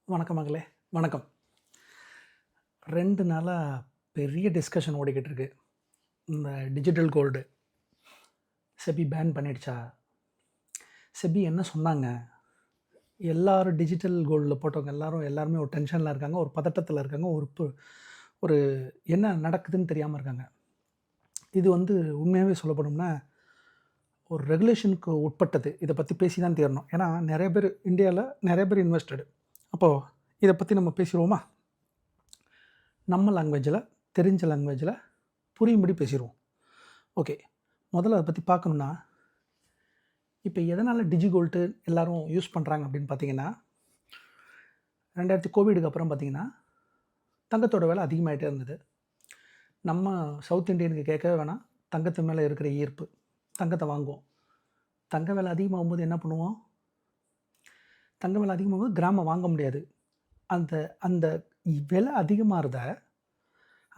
வணக்கம் மகளே. வணக்கம். 2 நாளா பெரிய டிஸ்கஷன் ஓடிக்கிட்டு இருக்கு. இந்த டிஜிட்டல் கோல்டு செபி பேன் பண்ணிடுச்சா? செபி என்ன சொன்னாங்க? எல்லாரும் டிஜிட்டல் கோல்டுல போட்டவங்க எல்லாருமே ஒரு டென்ஷன்ல இருக்காங்க. ஒரு பதட்டத்துல இருக்காங்க. ஒரு என்ன நடக்குதுன்னு தெரியாம இருக்காங்க. இது உண்மையாவே சொல்லப்போனோம்னா, ஒரு ரெகுலேஷனுக்கு உட்பட்டது. இத பத்தி பேசி தான் தீரணும். ஏன்னா இந்தியால நெறைய பேர் இன்வெஸ்டட். அப்போ இத பத்தி நம்ம பேசிருவோமா? நம்ம லாங்குவேஜ்ல, தெரிஞ்ச லாங்குவேஜ்ல புரியும்படி பேசிருவோம். ஓகே. முதல்ல அத பத்தி பார்க்கணும்னா, இப்ப எதனால டிஜிகோல்டு எல்லாரும் யூஸ் பண்றாங்க அப்படின்னு பார்த்தீங்கன்னா, 2000 கோவிடுக்கு அப்புறம் பார்த்தீங்கன்னா, தங்கத்தோட விலை அதிகமாயிட்டே இருந்தது. நம்ம சவுத் இண்டியனுக்கு கேட்கவே வேணாம். தங்கத்து மேல இருக்கிற ஈர்ப்பு. தங்கத்த வாங்குவோம். தங்க விலை அதிகமாகும்போது என்ன பண்ணுவோம்? தங்க விலை அதிகமாகும்போது கிராம வாங்க முடியாது. அந்த அந்த விலை அதிகமாறத,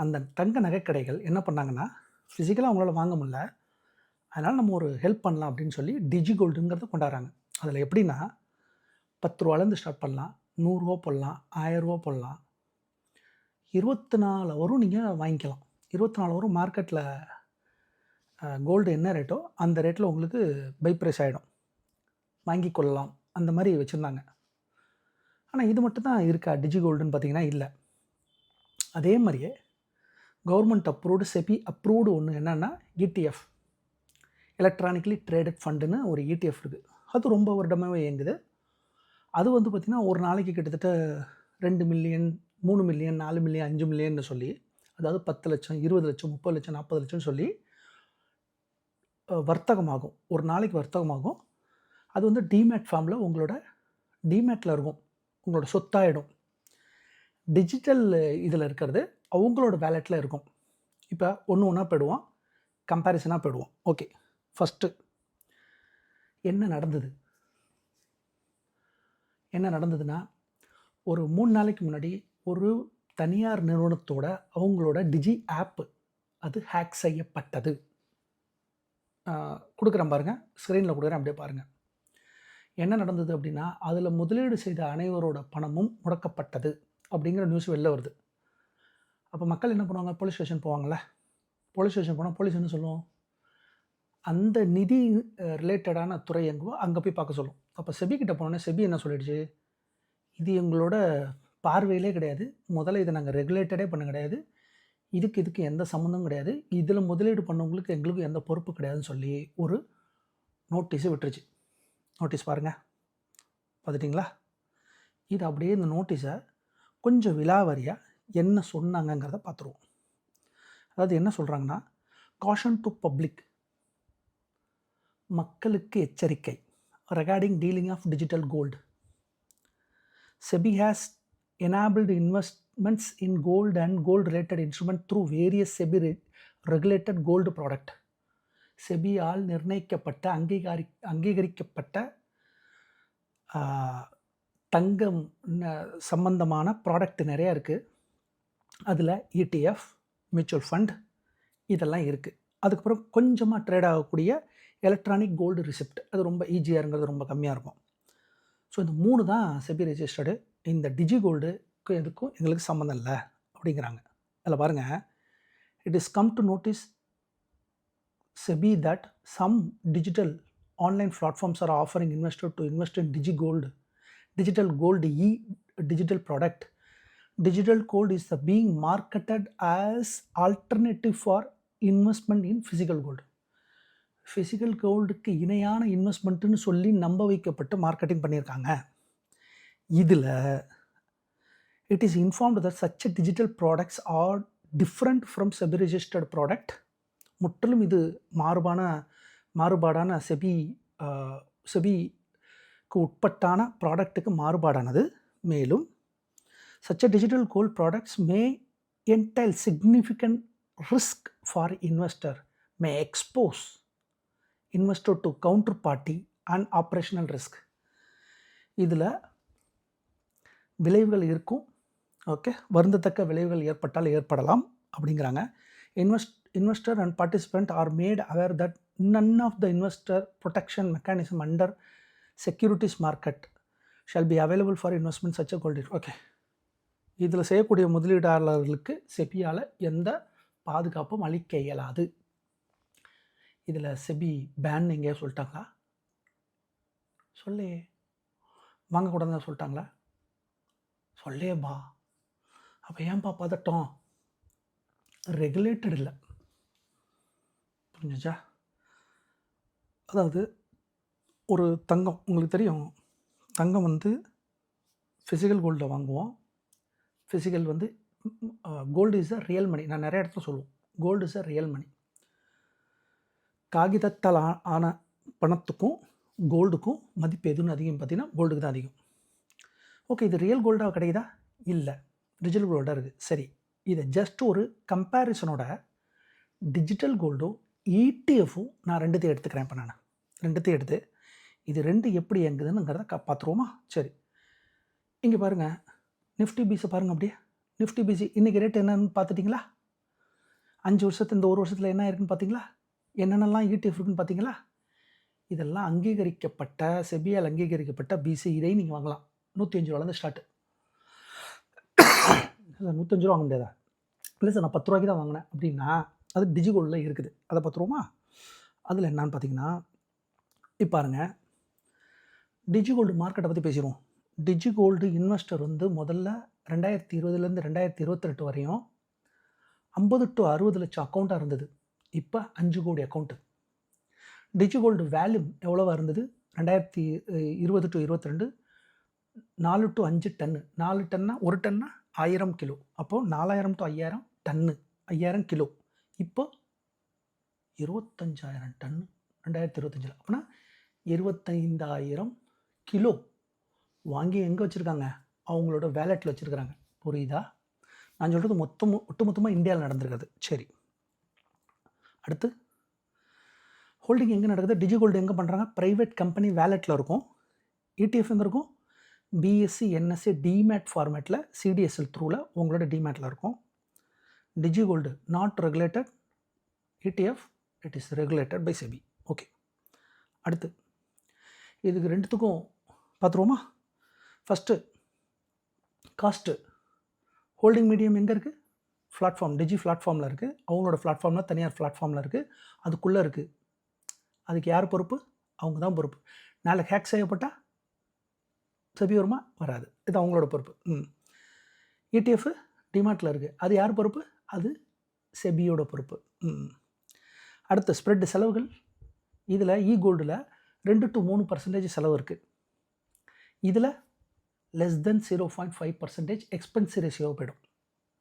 அந்த தங்க நகைக்கடைகள் என்ன பண்ணாங்கன்னா, பிசிக்கலா அவங்களால வாங்க முடியல. அதனால நம்ம ஒரு ஹெல்ப் பண்ணலாம் அப்படின்னு சொல்லி டிஜிகோல்டுங்கிறத கொண்டாடுறாங்க. அதில எப்படின்னா, ரூ. 10லேருந்து ஸ்டார்ட் பண்ணலாம். ரூ. 100 போடலாம். ரூ. 1000 போடலாம். 24 ஹவரும் நீங்க வாங்கிக்கலாம். 24 ஹவரும் மார்க்கெட்ல கோல்டு என்ன ரேட்டோ, அந்த ரேட்ல உங்களுக்கு பை பிரைஸ் ஆயிடும். வாங்கிக் கொள்ளலாம். அந்த மாரி வச்சிருந்தாங்க. ஆனா இது மட்டும் தான் இருக்கா டிஜிகோல்டுன்னு பார்த்தீங்கன்னா இல்ல. அதே மாரியே கவர்ன்மெண்ட் அப்ரூவ்டு, செபி அப்ரூவ்டு ஒண்ணு என்னன்னா இடிஎஃப். எலக்ட்ரானிக்கலி ட்ரேடட் ஃபண்டுன்னு ஒரு இடிஎஃப் இருக்கு. அது ரொம்ப வருடமாவே இயங்குது. அது பார்த்தீங்கன்னா, ஒரு நாளைக்கு கிட்டத்தட்ட 2,000,000, 3,000,000, 4,000,000, 5,000,000ன்னு சொல்லி, அதாவது 10,00,000, 20,00,000, 30,00,000, 40,00,000 சொல்லி வர்த்தகமாகும். ஒரு நாளைக்கு வர்த்தகமாகும். அது டிமேட் ஃபார்ம்ல உங்களோட டிமேட்ல இருக்கும். உங்களோட சொத்தாயிடும். டிஜிட்டல் இதில இருக்கிறது அவங்களோட வாலெட்ல இருக்கும். இப்ப ஒண்ணா போயிடுவோம். கம்பேரிசனா போயிடுவோம். ஓகே. ஃபர்ஸ்ட்டு என்ன நடந்தது? என்ன நடந்ததுன்னா, ஒரு 3 நாளைக்கு முன்னாடி ஒரு தனியார் நிறுவனத்தோட அவங்களோட டிஜி ஆப் அது ஹேக் செய்யப்பட்டது. குடுக்குறேன் பாருங்க. ஸ்க்ரீன்ல குடுக்குறேன் அப்படியே பாருங்க. என்ன நடந்தது அப்படின்னா, அதில முதலீடு செய்த அனைவரோட பணமும் முடக்கப்பட்டது அப்படிங்கிற நியூஸ் வெளில வருது. அப்ப மக்கள் என்ன பண்ணுவாங்க? போலீஸ் ஸ்டேஷன் போவாங்கல்ல. போலீஸ் ஸ்டேஷன் போனா போலீஸ் என்ன சொல்லும்? அந்த நிதி ரிலேட்டடான துறை எங்கோ அங்க போய் பார்க்க சொல்லும். அப்ப செபி கிட்ட போனோனே செபி என்ன சொல்லிடுச்சு? இது எங்களோட பார்வையிலே கிடையாது. முதல்ல இத நாங்க ரெகுலேட்டடே பண்ண கிடையாது. இதுக்கு எந்த சம்மந்தமும் கிடையாது. இதில முதலீடு பண்ணவங்களுக்கு எங்களுக்கும் எந்த பொறுப்பு கிடையாதுன்னு சொல்லி ஒரு நோட்டீஸ விட்டுருச்சு. நோட்டீஸ் பாருங்க. பார்த்துட்டீங்களா? இது அப்படியே இந்த நோட்டீஸ கொஞ்சம் விலாவாரியா என்ன சொன்னாங்கங்கிறத பார்த்துருவோம். அதாவது என்ன சொல்றாங்கன்னா, காஷன் டூ பப்ளிக் மக்களுக்கு எச்சரிக்கை regarding dealing of digital gold. SEBI has enabled investments in gold and gold-related instrument through various SEBI regulated gold product. செபியால் நிர்ணயிக்கப்பட்ட அங்கீகரிக்கப்பட்ட தங்கம் சம்பந்தமான ப்ராடக்ட் நிறையா இருக்குது. அதில் இடிஎஃப், மியூச்சுவல் ஃபண்ட் இதெல்லாம் இருக்குது. அதுக்கப்புறம் கொஞ்சமாக ட்ரேட் ஆகக்கூடிய எலக்ட்ரானிக் கோல்டு ரிசிப்ட். அது ரொம்ப ஈஸியாருங்கிறது ரொம்ப கம்மியாக இருக்கும். ஸோ இந்த 3 தான் செபி ரெஜிஸ்டர்டு. இந்த டிஜி கோல்டுக்கும் எதுக்கும் எங்களுக்கு சம்மந்தம் இல்லை அப்படிங்கிறாங்க. அதில் பாருங்கள், it is come to notice SEBI that some digital online platforms are offering investor to invest in digital gold digital product. Digital gold is being marketed as alternative for investment in physical gold. Physical கோல்டுக்கு இணையான இன்வெஸ்ட்மெண்ட்டுன்னு சொல்லி நம்ப வைக்கப்பட்டு marketing பண்ணியிருக்காங்க. இதில் it is informed that such digital products are different from SEBI registered product. முற்றிலும் இது மாறுபாடான செபிக்கு உட்பட்டான ப்ராடக்ட்டுக்கு மாறுபாடானது. மேலும் such a digital gold products may entail significant risk for investor, may expose investor to counterparty and operational risk. இதில் விளைவுகள் இருக்கும். Okay, வருந்தத்தக்க விளைவுகள் ஏற்படலாம் அப்படிங்கிறாங்க. investor and participant are made aware that none of the investor protection mechanism under securities market shall be available for investment such a gold. Okay, இதில் செய்யக்கூடிய முதலீட்டாளர்களுக்கு செபியால் எந்த பாதுகாப்பும் அளிக்க இயலாது. இதில் செபி பேன் எங்கேயா சொல்லிட்டாங்களா? சொல்லே. வாங்கக்கூடாதுன்னு சொல்லிட்டாங்களா? சொல்லேப்பா. அப்போ ஏன்பா பதட்டம்? ரெகுலேட்டட் இல்லை, புரிஞ்சுச்சா? அதாவது ஒரு தங்கம், உங்களுக்கு தெரியும், தங்கம் வந்து ஃபிசிக்கல் கோல்டில் வாங்குவோம். ஃபிசிக்கல் வந்து gold is a real money. நான் நிறைய இடத்துல சொல்லுவோம், gold is a real money. காகிதத்தால் ஆன பணத்துக்கும் கோல்டுக்கும் மதிப்பு எதுன்னு அதிகம் பார்த்தீங்கன்னா கோல்டுக்கு தான் அதிகம். ஓகே, இது ரியல் கோல்டாக கிடைக்குதா? இல்லை, டிஜிட்டல் கோல்டாக இருக்குது. சரி, இதை ஜஸ்ட் ஒரு கம்பேரிசனோட டிஜிட்டல் கோல்டும் இடிஎஃப்பும் நான் ரெண்டுத்தையும் எடுத்துக்கிறேன். இப்போ நான் ரெண்டுத்தையும் எடுத்து இது ரெண்டு எப்படி இயங்குதுன்னுங்கிறத பார்த்துருவோமா? சரி, இங்கே பாருங்கள், நிஃப்டி பீஸை பாருங்கள். அப்படியே நிஃப்டி பிசி இன்றைக்கி ரேட் என்னன்னு பார்த்துட்டிங்களா? 5 வருஷத்து இந்த ஒரு வருஷத்தில் என்ன இருக்குன்னு பார்த்தீங்களா? என்னென்னலாம் இடிஎஃப் இருக்குன்னு பார்த்தீங்களா? இதெல்லாம் அங்கீகரிக்கப்பட்ட, செபியால் அங்கீகரிக்கப்பட்ட பிசி. இதை நீங்கள் வாங்கலாம். 105 ரூபாலேருந்து ஸ்டார்ட். 105 ரூபா வாங்க முடியாதா? இல்லை சார், நான் 10 ரூபாய்க்கு தான் வாங்கினேன் அப்படின்னா அது டிஜிகோல்டில் இருக்குது. அதை பார்த்துருவோமா? அதில் என்னான்னு பார்த்தீங்கன்னா, இப்போ பாருங்கள், டிஜிகோல்டு மார்க்கெட்டை பற்றி பேசிடுவோம். டிஜிகோல்டு இன்வெஸ்டர் வந்து முதல்ல 2020 2028 வரையும் 50 to 60 லட்சம் அக்கௌண்ட்டாக இருந்தது. இப்போ 5 கோடி அக்கௌண்ட்டு. டிஜிகோல்டு வேல்யூம் எவ்வளோவா இருந்தது? 2020 to 2022 4 to 5 டன்னு. 4 டன்னா, ஒரு டன்னா 1000 கிலோ. அப்போது 4000 to 5000 டன்னு, 5000 கிலோ. இப்போ 25,000 டன்னு 2025. அப்படின்னா 25,000 கிலோ வாங்கி எங்கே வச்சுருக்காங்க? அவங்களோட வேலெட்டில் வச்சுருக்கிறாங்க. புரியுதா? நான் சொல்கிறது ஒட்டுமொத்தமாக இந்தியாவில் நடந்திருக்குது. சரி, அடுத்து ஹோல்டிங் எங்கே நடக்குது? டிஜிகோல்டு எங்கே பண்ணுறாங்க? ப்ரைவேட் கம்பெனி வேலெட்டில் இருக்கும். இடிஎஃப் எங்கே இருக்கும்? பிஎஸ்சி என்எஸ்சி டிமேட் ஃபார்மேட்டில் சிடிஎஸ்எல் த்ரூவில் உங்களோட டிமேட்டில் இருக்கும். Digi gold not regulated, ETF it is regulated by SEBI. Okay, அடுத்து இதுக்கு ரெண்டுத்துக்கும் பார்த்துருவோமா? First cost. ஹோல்டிங் மீடியம் எங்கே இருக்குது? பிளாட்ஃபார்ம், டிஜி பிளாட்ஃபார்மில் இருக்குது. அவங்களோட பிளாட்ஃபார்மில், தனியார் பிளாட்ஃபார்மில் இருக்குது. அதுக்குள்ளே இருக்குது. அதுக்கு யார் பொறுப்பு? அவங்க தான் பொறுப்பு. நாளைக்கு ஹேக் செய்யப்பட்டால் செபி வருமா? வராது. இது அவங்களோட பொறுப்பு. இடிஎஃப் டிமார்ட்டில் இருக்குது. அது யார் பொறுப்பு? அது செபியோட பொறுப்பு. அடுத்து ஸ்ப்ரெட் செலவுகள். இதில் கோல்டில் 2 to 3% செலவு இருக்குது. இதில் லெஸ் தென் 0.5% எக்ஸ்பென்ஸ் ரேஷியோ போய்டும்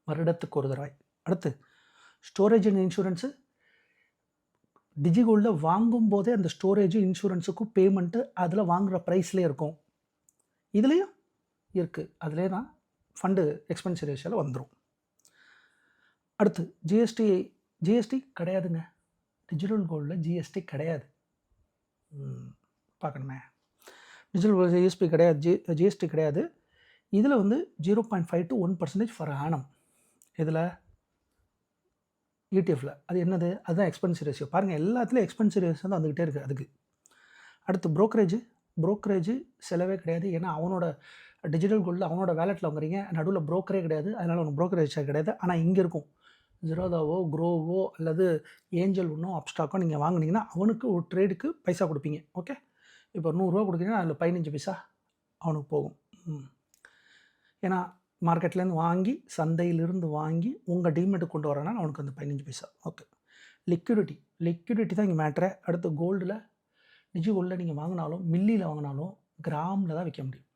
வருடத்துக்கு ஒரு தடவை. அடுத்து ஸ்டோரேஜ் அண்ட் இன்சூரன்ஸு. டிஜிகோல்டில் வாங்கும் போதே அந்த ஸ்டோரேஜு இன்சூரன்ஸுக்கும் பேமெண்ட்டு அதில் வாங்குகிற ப்ரைஸ்லேயே இருக்கும். இதுலேயும் இருக்குது. அதிலே தான் ஃபண்டு எக்ஸ்பென்ஸ் ரேஷியோவில் வந்துடும். அடுத்து ஜிஎஸ்டி கிடையாதுங்க. டிஜிட்டல் கோல்டில் ஜிஎஸ்டி கிடையாது. பார்க்கணுமே, டிஜிட்டல் கோல்டு ஜிஎஸ்டி கிடையாது. இதில் வந்து 0.5 to 1% ஃபார் ஆனம். இதில் இடிஎஃப்பில் அது என்னது? அதுதான் எக்ஸ்பென்ஸ் ரேஷியோ. பாருங்கள், எல்லாத்துலேயும் எக்ஸ்பென்ஸ் ரேஷியோ தான் வந்துக்கிட்டே இருக்குது அதுக்கு. அடுத்து புரோக்கரேஜ் செலவே கிடையாது. ஏன்னா அவனோட டிஜிட்டல் கோல்டில் அவனோட வேலெட்டில் வாங்குறீங்க, நடுவில் புரோக்கரே கிடையாது. அதனால் அவனுக்கு புரோக்கரேஜ் கிடையாது. ஆனால் இங்கே இருக்கும். ஜெரோதாவோ, க்ரோவோ அல்லது ஏஞ்சல் ஒன்றோ அப்ஸ்டாக்கோ நீங்கள் வாங்கினீங்கன்னா அவனுக்கு ஒரு ட்ரேடுக்கு பைசா கொடுப்பீங்க. ஓகே, இப்போ 100 ரூபா கொடுத்தீங்கன்னா அதில் 15 பைசா அவனுக்கு போகும். ஏன்னா மார்க்கெட்லேருந்து வாங்கி, சந்தையிலிருந்து வாங்கி உங்கள் டிமெட்டுக்கு கொண்டு வரனால அவனுக்கு அந்த 15 பைசா. ஓகே, லிக்விடிட்டி தான் இங்கே மேட்ரு. அடுத்து கோல்டில், டிஜிகோல்டில் நீங்கள் வாங்கினாலும், மில்லியில் வாங்கினாலும் கிராமில் தான் விற்க முடியும்.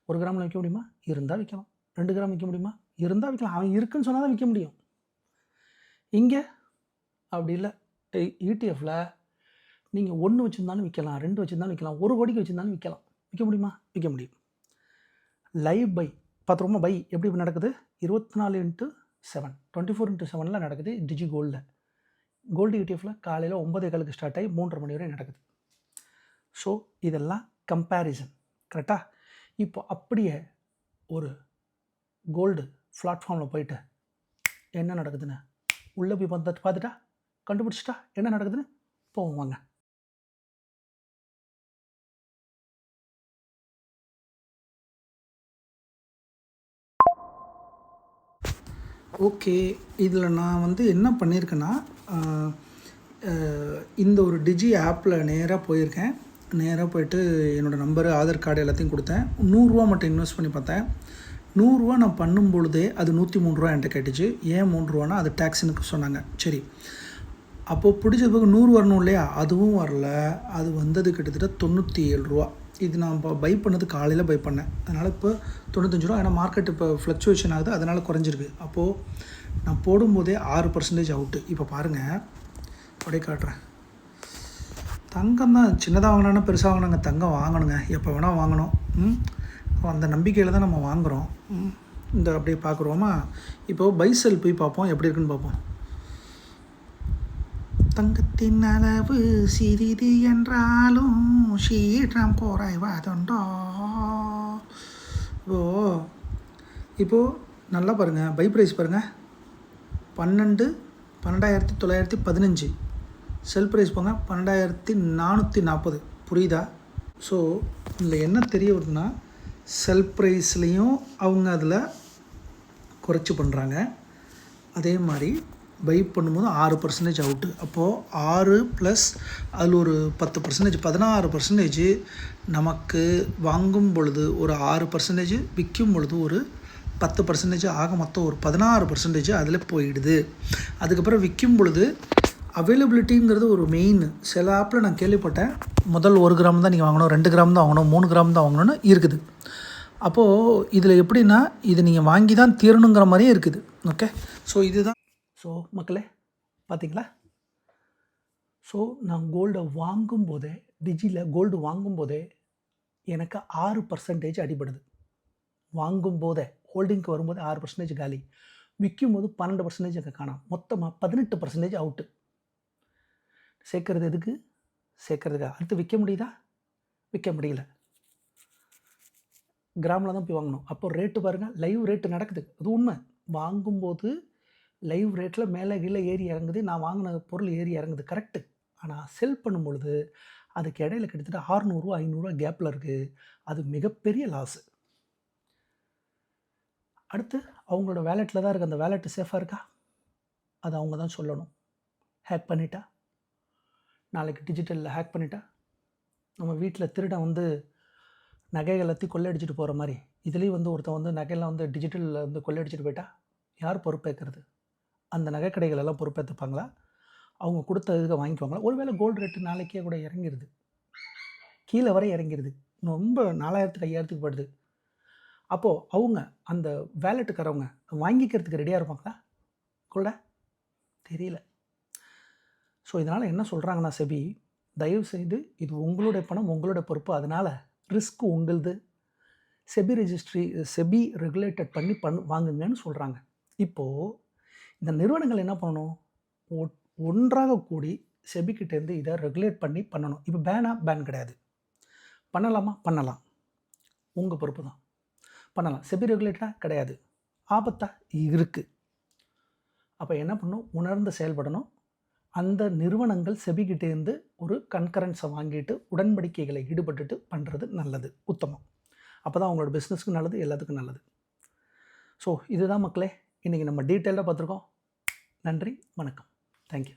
1 கிராமில் விற்க முடியுமா? இருந்தால் விற்கலாம். 2 கிராம் விற்க முடியுமா? இருந்தால் விற்கலாம். அவன் இருக்குன்னு சொன்னால் தான் விற்க முடியும். இங்கே அப்படி இல்லை. இடிஎஃப்பில் நீங்கள் 1 வச்சுருந்தாலும் விற்கலாம், 2 வச்சுருந்தாலும் விற்கலாம், 1 கோடிக்கு வச்சுருந்தாலும் விற்கலாம். விற்க முடியுமா? விற்க முடியும். Live by பார்த்துருவோமா? பை எப்படி நடக்குது? 24x7 24x7 நடக்குது டிஜி கோல்டில். கோல்டு இடிஎஃப்பில் காலையில் 9:15 ஸ்டார்ட் ஆகி 3:30 மணி வரை நடக்குது. ஸோ இதெல்லாம் கம்பேரிசன். கரெக்டாக? இப்போ அப்படியே ஒரு கோல்டு பிளாட்ஃபார்மில் போயிட்டு என்ன நடக்குதுன்னு உள்ளே போய் பார்த்துட்டா கண்டுபிடிச்சிட்டா என்ன நடக்குதுன்னு போவோம் வாங்க. ஓகே. இதில் நான் வந்து என்ன பண்ணியிருக்கேன்னா, இந்த ஒரு டிஜி ஆப்பில் நேராக போயிருக்கேன். நேராக போயிட்டு என்னோடய நம்பரு, ஆதார் கார்டு எல்லாத்தையும் கொடுத்தேன். ரூ. 100 மட்டும் இன்வெஸ்ட் பண்ணி பார்த்தேன். ரூ. 100 நான் பண்ணும் பொழுதே அது ரூ. 103 என்கிட்ட கேட்டுச்சு. ஏன் ரூ. 3 அது டேக்ஸுன்னு சொன்னாங்க. சரி, அப்போது பிடிச்சது போக 100 வரணும் இல்லையா? அதுவும் வரல. அது வந்தது கிட்டத்தட்ட ரூ. 97. இது நான் இப்போ பை பண்ணது காலையில் பை பண்ணேன். அதனால் இப்போ ரூ. 95. ஏன்னா மார்க்கெட் இப்போ ஃப்ளக்சுவேஷன் ஆகுது, அதனால் குறைஞ்சிருக்கு. அப்போது நான் போடும்போதே 6% அவுட்டு. இப்போ பாருங்கள், அப்படியே காட்டுறேன். தங்கம் தான் சின்னதாக வாங்கினா பெருசாக வாங்கினாங்க. தங்கம் வாங்கணுங்க, எப்போ வேணால் வாங்கணும். அந்த நம்பிக்கையில் தான் நம்ம வாங்குகிறோம். இந்த அப்படியே பார்க்குறோமா? இப்போது பை செல் போய் பார்ப்போம், எப்படி இருக்குன்னு பார்ப்போம். தங்கத்தின் அளவு சிறிது என்றாலும் சீற்றம் குறைவதுண்டோ. இப்போது நல்லா பாருங்கள், பை ப்ரைஸ் பாருங்கள், 12,915. செல் ப்ரைஸ் போங்க 12,440. புரியுதா? ஸோ இதில் என்ன தெரிய வருதுன்னா, செல் ப்ரைஸ்லேயும் அவங்க அதில் குறைச்சி பண்ணுறாங்க. அதே மாதிரி பை பண்ணும்போது 6% அவுட்டு. அப்போது 6 ப்ளஸ் அதில் ஒரு 10%, 16% நமக்கு வாங்கும் பொழுது ஒரு 6%, விற்கும் பொழுது ஒரு 10%, ஆக மொத்தம் ஒரு 16% அதில் போயிடுது. அதுக்கப்புறம் விற்கும் பொழுது அவைலபிலிட்டிங்கிறது ஒரு மெயின். சில ஆப்பில் நான் கேள்விப்பட்டேன், முதல் 1 கிராம் தான் நீங்கள் வாங்கணும், 2 கிராம் தான் வாங்கணும், 3 கிராம் தான் வாங்கணும்னு இருக்குது. அப்போது இதில் எப்படின்னா, இது நீங்கள் வாங்கி தான் தீரணுங்கிற மாதிரியே இருக்குது. ஓகே, ஸோ இதுதான். ஸோ மக்களே பார்த்தீங்களா? ஸோ நான் கோல்டை வாங்கும்போதே, டிஜியில் கோல்டு வாங்கும்போதே எனக்கு 6% அடிபடுது. வாங்கும்போதே, ஹோல்டிங்க்கு வரும்போது 6% காலி, விற்கும்போது 12% அங்கே காணாம். மொத்தமாக 18% அவுட்டு. சேர்க்கறது எதுக்கு? சேர்க்கறதுக்கா? அடுத்து விற்க முடியுதா? விற்க முடியல. கிராமில் தான் போய் வாங்கணும். அப்போ ரேட்டு பாருங்கள், லைவ் ரேட்டு நடக்குது, அது உண்மை. வாங்கும்போது லைவ் ரேட்டில் மேலே கீழே ஏறி இறங்குது, நான் வாங்கின பொருள் ஏறி இறங்குது, கரெக்டு. ஆனால் செல் பண்ணும் பொழுது அதுக்கு இடையில கிட்டத்தட்ட 600, 500 கேப்பில் இருக்குது. அது மிகப்பெரிய லாஸு. அடுத்து அவங்களோட வேலெட்டில் தான் இருக்குது. அந்த வேலெட்டு சேஃபாக இருக்கா? அது அவங்க தான் சொல்லணும். ஹேக் பண்ணிட்டா, நாளைக்கு டிஜிட்டலில் ஹேக் பண்ணிட்டா, நம்ம வீட்டில் திருடன் வந்து நகைகள் எல்லாத்தையும் கொள்ளையடிச்சிட்டு போகிற மாதிரி இதுலேயும் வந்து ஒருத்தன் வந்து நகையெல்லாம் வந்து டிஜிட்டலில் வந்து கொள்ளையடிச்சிட்டு போயிட்டா யார் பொறுப்பேற்கிறது? அந்த நகை கடைகள் எல்லாம் பொறுப்பேற்றுப்பாங்களா? அவங்க கொடுத்த இதுக்கு வாங்கிக்குவாங்களா? ஒருவேளை கோல்டு ரேட்டு நாளைக்கே கூட இறங்கிடுது, கீழே வரை இறங்கிடுது, ரொம்ப 4000க்கு 5000க்கு படுது. அப்போது அவங்க அந்த வேலெட்டுக்காரவங்க வாங்கிக்கிறதுக்கு ரெடியாக இருப்பாங்களா கூட? தெரியல. ஸோ இதனால் என்ன சொல்கிறாங்கன்னா, செபி தயவுசெய்து இது உங்களுடைய பணம், உங்களுடைய பொறுப்பு, அதனால் ரிஸ்க் உங்களுது. செபி ரெகுலேட்டட் பண்ணி வாங்குங்கன்னு சொல்கிறாங்க. இப்போது இந்த நிறுவனங்கள் என்ன பண்ணணும்? ஒன்றாக கூடி செபிக்கிட்டேருந்து இதை ரெகுலேட் பண்ணி பண்ணணும். இப்போ பேன் கிடையாது. பண்ணலாமா? பண்ணலாம், உங்கள் பொறுப்பு தான். பண்ணலாம். செபி ரெகுலேட்டடாக கிடையாது, ஆபத்தாக இருக்குது. அப்போ என்ன பண்ணணும்? உணர்ந்து செயல்படணும். அந்த நிறுவனங்கள் செபிக்கிட்டேருந்து ஒரு கன்கரன்ஸை வாங்கிட்டு உடன்படிக்கைகளை ஈடுபட்டுட்டு பண்ணுறது நல்லது, உத்தமம். அப்போ தான் அவங்களோட பிஸ்னஸ்க்கு நல்லது, எல்லாத்துக்கும் நல்லது. ஸோ இதுதான் மக்களே, இன்றைக்கி நம்ம டீட்டெயிலாக பார்த்துருக்கோம். நன்றி, வணக்கம், தேங்க்யூ.